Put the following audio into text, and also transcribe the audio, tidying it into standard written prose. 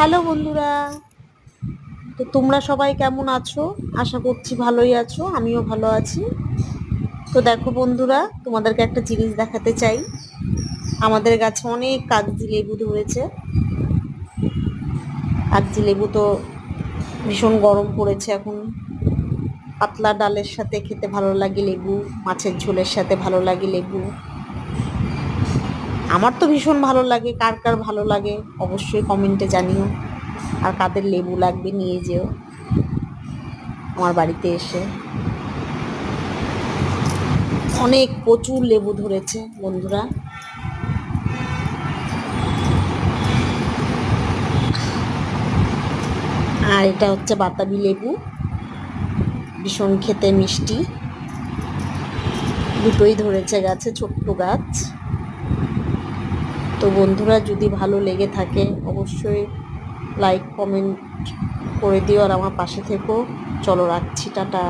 Hello বন্ধুরা, তো তোমরা সবাই কেমন আছো? আশা করছি ভালোই আছো, আমিও ভালো আছি। তো দেখো বন্ধুরা, তোমাদেরকে একটা জিনিস দেখাতে চাই। আমাদের গাছে অনেক কাগজি লেবু ধরেছে। কাগজি লেবু তো ভীষণ গরম পড়েছে এখন। পাতলা ডালের সাথে খেতে ভালো লাগে লেবু, মাছের ঝোলের সাথে ভালো লাগে লেবু। আমার তো ভীষণ ভালো লাগে, কার কার ভালো লাগে অবশ্যই কমেন্টে জানিও। আর কাদের লেবু লাগবে নিয়ে যেও আমার বাড়িতে এসে। অনেক প্রচুর লেবু ধরেছে বন্ধুরা। আর এটা হচ্ছে বাতাবি লেবু, ভীষণ খেতে মিষ্টি। দুটোই ধরেছে গাছে, ছোট্ট গাছ। তো বন্ধুরা, যদি ভালো লেগে থাকে অবশ্যই লাইক কমেন্ট করে দিও আর আমার পাশে থেকো। চলো রাখছি, টাটা।